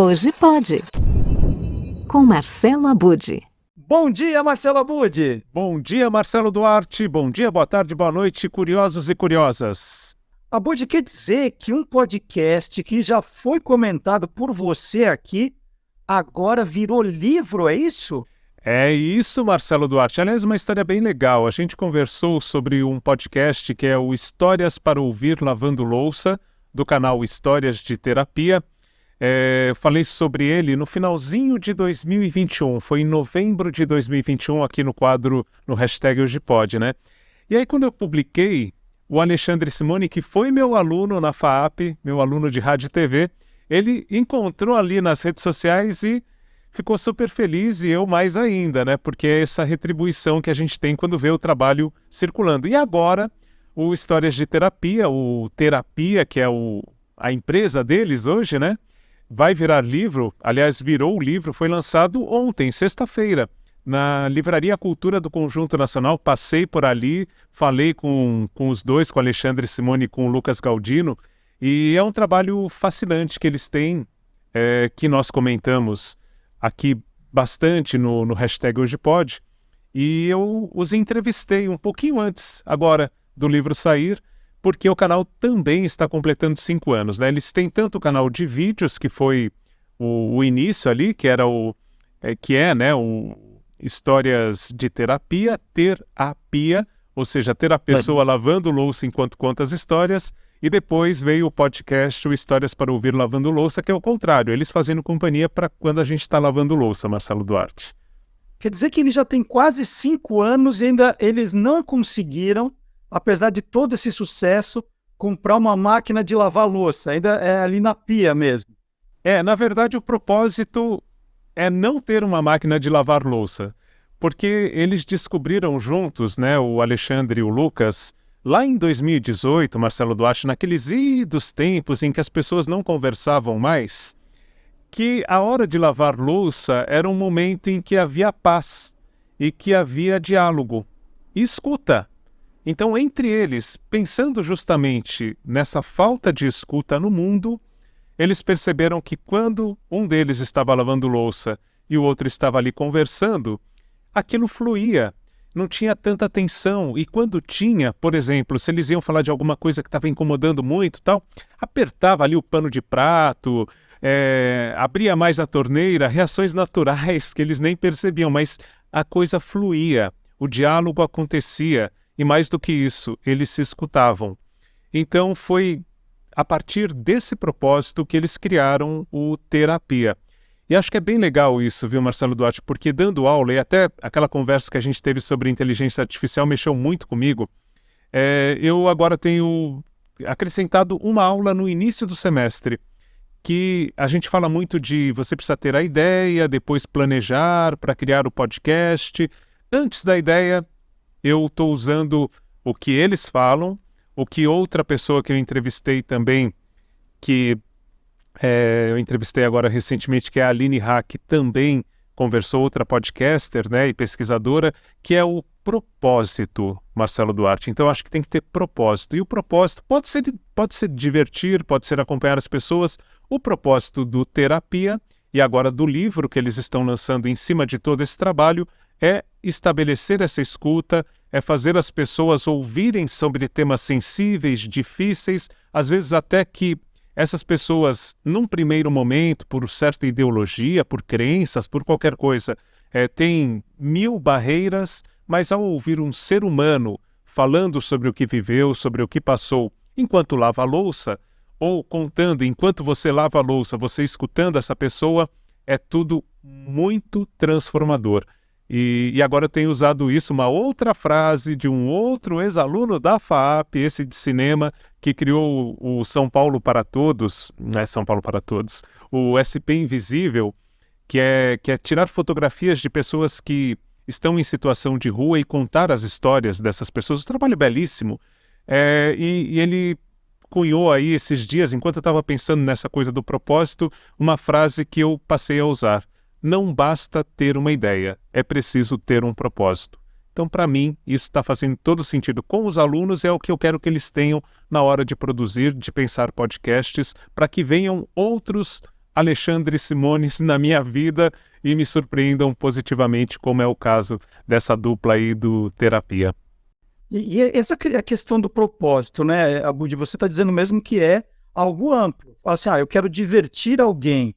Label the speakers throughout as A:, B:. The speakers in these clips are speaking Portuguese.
A: Hoje pode. Com Marcelo Abud.
B: Bom dia, Marcelo Abud!
C: Bom dia, Marcelo Duarte. Bom dia, boa tarde, boa noite, curiosos e curiosas.
B: Abud, quer dizer que um podcast que já foi comentado por você aqui, agora virou livro, é isso?
C: É isso, Marcelo Duarte. Aliás, uma história bem legal. A gente conversou sobre um podcast que é o Histórias para Ouvir Lavando Louça, do canal Histórias de Terapia. Falei sobre ele no finalzinho de 2021, foi em novembro de 2021, aqui no quadro, no hashtag Hoje Pode, né? E aí quando eu publiquei, o Alexandre Simoni, que foi meu aluno na FAAP, meu aluno de rádio e TV, ele encontrou ali nas redes sociais e ficou super feliz, e eu mais ainda, né? Porque é essa retribuição que a gente tem quando vê o trabalho circulando. E agora, o Histórias de Terapia, o Terapia, que é a empresa deles hoje, né? Vai virar livro, aliás, virou o livro, foi lançado ontem, sexta-feira, na Livraria Cultura do Conjunto Nacional. Passei por ali, falei com os dois, com o Alexandre Simoni e com o Lucas Galdino, e é um trabalho fascinante que eles têm, que nós comentamos aqui bastante no hashtag Hoje Pode, e eu os entrevistei um pouquinho antes, agora, do livro sair, porque o canal também está completando 5 anos, né? Eles têm tanto o canal de vídeos, que foi o início ali, que era o Histórias de Terapia, ou seja, ter a pessoa lavando louça enquanto conta as histórias, e depois veio o podcast, o Histórias para Ouvir Lavando Louça, que é o contrário, eles fazendo companhia para quando a gente está lavando louça, Marcelo Duarte.
B: Quer dizer que ele já tem quase 5 anos e ainda eles não conseguiram, apesar de todo esse sucesso, comprar uma máquina de lavar louça, ainda é ali na pia mesmo.
C: Na verdade o propósito é não ter uma máquina de lavar louça, porque eles descobriram juntos, né, o Alexandre e o Lucas, lá em 2018, Marcelo Duarte, naqueles idos tempos em que as pessoas não conversavam mais, que a hora de lavar louça era um momento em que havia paz e que havia diálogo e escuta. Então, entre eles, pensando justamente nessa falta de escuta no mundo, eles perceberam que quando um deles estava lavando louça e o outro estava ali conversando, aquilo fluía, não tinha tanta tensão. E quando tinha, por exemplo, se eles iam falar de alguma coisa que estava incomodando muito, tal, apertava ali o pano de prato, abria mais a torneira, reações naturais que eles nem percebiam, mas a coisa fluía, o diálogo acontecia. E mais do que isso, eles se escutavam. Então foi a partir desse propósito que eles criaram o Terapia. E acho que é bem legal isso, viu, Marcelo Duarte? Porque dando aula, e até aquela conversa que a gente teve sobre inteligência artificial mexeu muito comigo, eu agora tenho acrescentado uma aula no início do semestre, que a gente fala muito de você precisa ter a ideia, depois planejar para criar o podcast. Antes da ideia, eu estou usando o que eles falam, o que outra pessoa que eu entrevistei também, que eu entrevistei agora recentemente, que é a Aline Hack, também conversou, outra podcaster, né, e pesquisadora, que é o propósito, Marcelo Duarte. Então, acho que tem que ter propósito. E o propósito pode ser divertir, pode ser acompanhar as pessoas. O propósito do Terapia, e agora do livro que eles estão lançando em cima de todo esse trabalho, é estabelecer essa escuta, é fazer as pessoas ouvirem sobre temas sensíveis, difíceis, às vezes até que essas pessoas, num primeiro momento, por certa ideologia, por crenças, por qualquer coisa, têm 1000 barreiras, mas ao ouvir um ser humano falando sobre o que viveu, sobre o que passou enquanto lava a louça, ou contando enquanto você lava a louça, você escutando essa pessoa, é tudo muito transformador. E agora eu tenho usado isso, uma outra frase de um outro ex-aluno da FAAP, esse de cinema, que criou o São Paulo para Todos, não é São Paulo para Todos, o SP Invisível, que é tirar fotografias de pessoas que estão em situação de rua e contar as histórias dessas pessoas. Um trabalho belíssimo. E ele cunhou aí esses dias, enquanto eu estava pensando nessa coisa do propósito, uma frase que eu passei a usar. Não basta ter uma ideia, é preciso ter um propósito. Então, para mim, isso está fazendo todo sentido com os alunos, é o que eu quero que eles tenham na hora de produzir, de pensar podcasts, para que venham outros Alexandre Simones na minha vida e me surpreendam positivamente, como é o caso dessa dupla aí do Terapia.
B: E essa é a questão do propósito, né, Abud? Você está dizendo mesmo que é algo amplo. Fala assim, eu quero divertir alguém,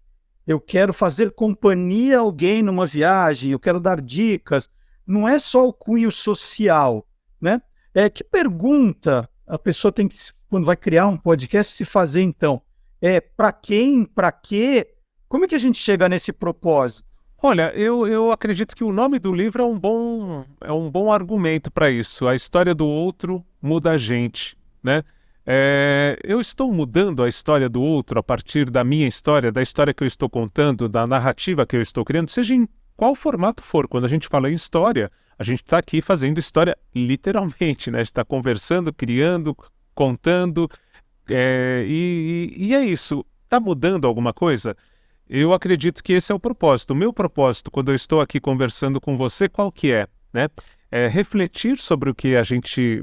B: eu quero fazer companhia a alguém numa viagem, eu quero dar dicas. Não é só o cunho social, né? Que pergunta a pessoa tem que, quando vai criar um podcast, se fazer então? Para quem, para quê? Como é que a gente chega nesse propósito?
C: Olha, eu acredito que o nome do livro é um bom argumento para isso. A história do outro muda a gente, né? Eu estou mudando a história do outro a partir da minha história, da história que eu estou contando, da narrativa que eu estou criando, seja em qual formato for. Quando a gente fala em história, a gente está aqui fazendo história literalmente, né? A gente está conversando, criando, contando, e é isso. Está mudando alguma coisa? Eu acredito que esse é o propósito. O meu propósito, quando eu estou aqui conversando com você, qual que é? Né? É refletir sobre o que a gente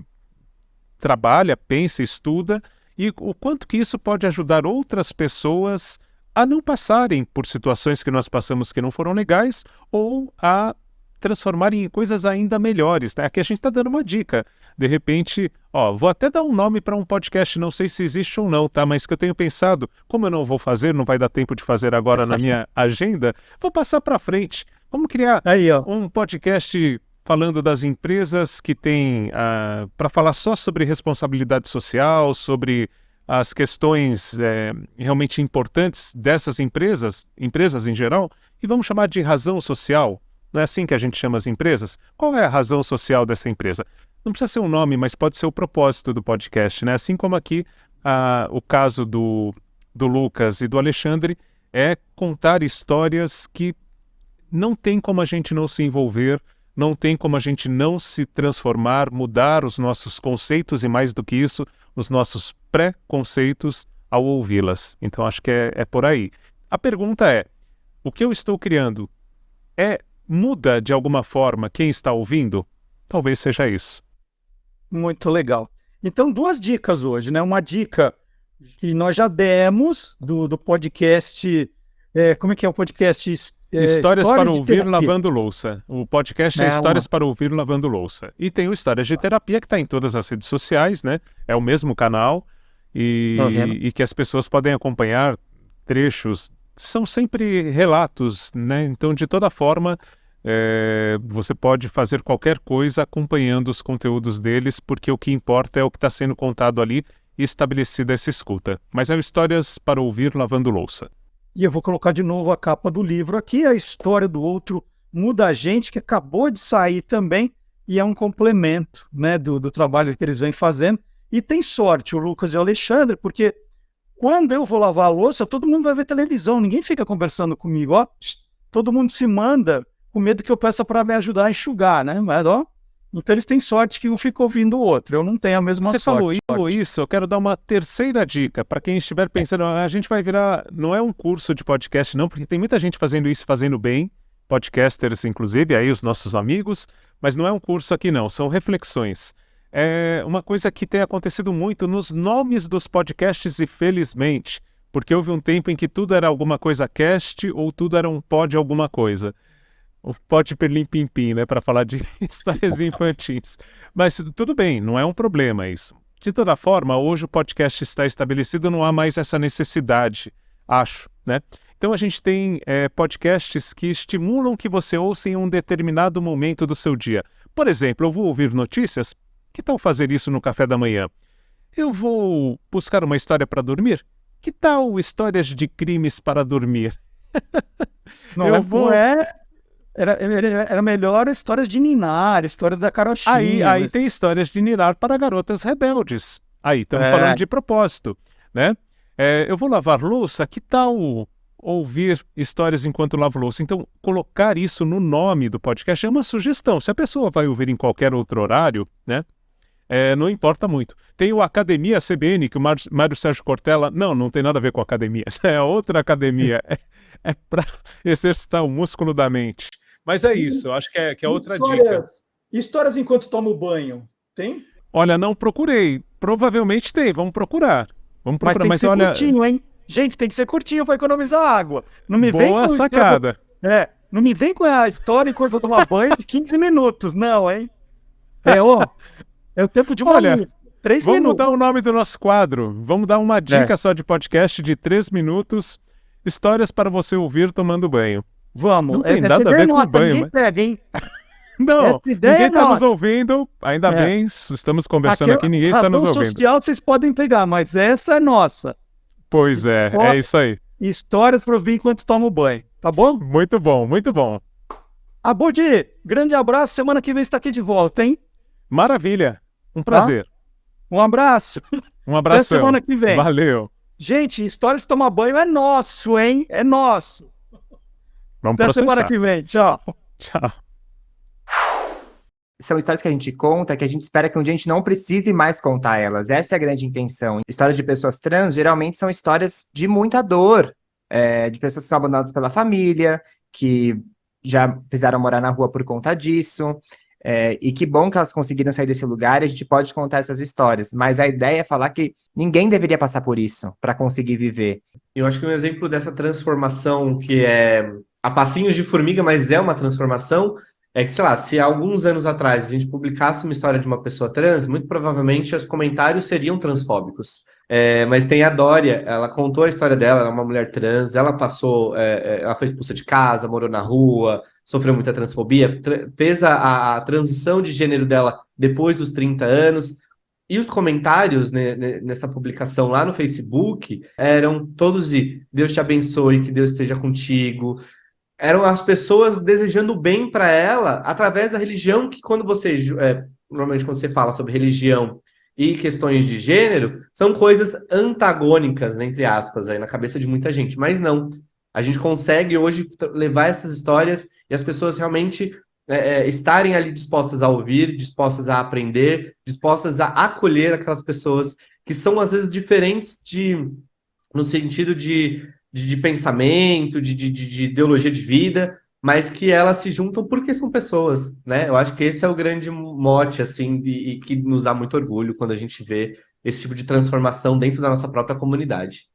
C: trabalha, pensa, estuda e o quanto que isso pode ajudar outras pessoas a não passarem por situações que nós passamos que não foram legais ou a transformarem em coisas ainda melhores. Né? Aqui a gente está dando uma dica. De repente, vou até dar um nome para um podcast, não sei se existe ou não, tá? Mas que eu tenho pensado, como eu não vou fazer, não vai dar tempo de fazer agora na minha agenda, vou passar para frente. Vamos criar um podcast falando das empresas que têm, para falar só sobre responsabilidade social, sobre as questões realmente importantes dessas empresas em geral, e vamos chamar de razão social. Não é assim que a gente chama as empresas? Qual é a razão social dessa empresa? Não precisa ser um nome, mas pode ser o propósito do podcast, né? Assim como aqui o caso do Lucas e do Alexandre é contar histórias que não tem como a gente não se envolver, não tem como a gente não se transformar, mudar os nossos conceitos e, mais do que isso, os nossos pré-conceitos ao ouvi-las. Então, acho que é por aí. A pergunta é, o que eu estou criando muda de alguma forma quem está ouvindo? Talvez seja isso.
B: Muito legal. Então, 2 dicas hoje, né? Uma dica que nós já demos do podcast, como é que é o podcast?
C: Histórias
B: História
C: para
B: de
C: ouvir
B: terapia.
C: lavando louça. O podcast é Histórias para ouvir lavando louça. E tem o Histórias de Terapia, que está em todas as redes sociais, né? É o mesmo canal e que as pessoas podem acompanhar trechos. São sempre relatos, né? Então, de toda forma, você pode fazer qualquer coisa acompanhando os conteúdos deles, porque o que importa é o que está sendo contado ali e estabelecida essa escuta. Mas é o Histórias para ouvir lavando louça.
B: E eu vou colocar de novo a capa do livro aqui, A História do Outro Muda a Gente, que acabou de sair também, e é um complemento, né, do trabalho que eles vêm fazendo. E tem sorte o Lucas e o Alexandre, porque quando eu vou lavar a louça, todo mundo vai ver televisão, ninguém fica conversando comigo, todo mundo se manda com medo que eu peça para me ajudar a enxugar, né? Mas, então eles têm sorte que um fica ouvindo o outro, eu não tenho a mesma sorte.
C: Você falou isso, eu quero dar uma terceira dica para quem estiver pensando, a gente vai virar, não é um curso de podcast não, porque tem muita gente fazendo isso, fazendo bem, podcasters inclusive, aí os nossos amigos, mas não é um curso aqui não, são reflexões. É uma coisa que tem acontecido muito nos nomes dos podcasts, infelizmente, porque houve um tempo em que tudo era alguma coisa cast ou tudo era um pod alguma coisa. O pod perlim pim pim, né, para falar de histórias infantis. Mas tudo bem, não é um problema isso. De toda forma, hoje o podcast está estabelecido, não há mais essa necessidade, acho, né? Então a gente tem podcasts que estimulam que você ouça em um determinado momento do seu dia. Por exemplo, eu vou ouvir notícias. Que tal fazer isso no café da manhã? Eu vou buscar uma história para dormir? Que tal histórias de crimes para dormir?
B: Era melhor histórias de Ninar, histórias da Carochinha.
C: Aí tem histórias de Ninar para garotas rebeldes. Aí estamos falando de propósito, né? Eu vou lavar louça, que tal ouvir histórias enquanto lavo louça? Então, colocar isso no nome do podcast é uma sugestão. Se a pessoa vai ouvir em qualquer outro horário, né? Não importa muito. Tem o Academia CBN, que o Mário Sérgio Cortella... Não tem nada a ver com academia. É outra academia. É para exercitar o músculo da mente. Mas é isso, eu acho que é outra dica.
B: Histórias enquanto tomo banho, tem?
C: Olha, não procurei. Provavelmente tem, vamos procurar.
B: Mas tem que ser curtinho, hein? Gente, tem que ser curtinho para economizar água. Não me vem
C: Boa
B: com
C: sacada.
B: não me vem com a história enquanto eu tomar banho de 15 minutos, não, hein? É o tempo de uma
C: Olha,
B: música. 3
C: Vamos
B: minutos.
C: mudar o nome do nosso quadro. Vamos dar uma dica só de podcast de 3 minutos. Histórias para você ouvir tomando banho.
B: Vamos.
C: Não tem
B: Essa
C: nada a
B: ideia
C: ver com
B: nossa,
C: banho,
B: ninguém
C: mas...
B: pega, hein?
C: Não,
B: Essa ideia
C: ninguém
B: é
C: está nos
B: nossa.
C: ouvindo. Ainda bem, estamos conversando aqui, ninguém está nos
B: razão
C: ouvindo.
B: social vocês podem pegar, mas essa é nossa.
C: Pois é isso aí.
B: Histórias para ouvir enquanto toma o banho, tá bom?
C: Muito bom, muito bom.
B: Abudi, grande abraço. Semana que vem você está aqui de volta, hein?
C: Maravilha. Um prazer.
B: Um abraço.
C: Um abraço.
B: Até semana que vem.
C: Valeu.
B: Gente, histórias de tomar banho é nosso, hein? É nosso.
C: Vamos
B: Até
C: processar.
B: semana que vem. Tchau.
C: Tchau.
D: São histórias que a gente conta, que a gente espera que um dia a gente não precise mais contar elas. Essa é a grande intenção. Histórias de pessoas trans, geralmente, são histórias de muita dor. De pessoas que são abandonadas pela família, que já precisaram morar na rua por conta disso. E que bom que elas conseguiram sair desse lugar e a gente pode contar essas histórias. Mas a ideia é falar que ninguém deveria passar por isso para conseguir viver.
E: Eu acho que um exemplo dessa transformação que é a passinhos de formiga, mas é uma transformação, é que, sei lá, se há alguns anos atrás a gente publicasse uma história de uma pessoa trans, muito provavelmente os comentários seriam transfóbicos. Mas tem a Dória, ela contou a história dela, ela é uma mulher trans, ela passou, ela foi expulsa de casa, morou na rua, sofreu muita transfobia, fez a transição de gênero dela depois dos 30 anos, e os comentários, né, nessa publicação lá no Facebook eram todos de Deus te abençoe, que Deus esteja contigo. Eram as pessoas desejando bem para ela através da religião, que quando você, normalmente quando você fala sobre religião e questões de gênero, são coisas antagônicas, né, entre aspas, aí na cabeça de muita gente, mas não. A gente consegue hoje levar essas histórias e as pessoas realmente estarem ali dispostas a ouvir, dispostas a aprender, dispostas a acolher aquelas pessoas que são, às vezes, diferentes no sentido de pensamento, de ideologia de vida, mas que elas se juntam porque são pessoas, né? Eu acho que esse é o grande mote, assim, e que nos dá muito orgulho quando a gente vê esse tipo de transformação dentro da nossa própria comunidade.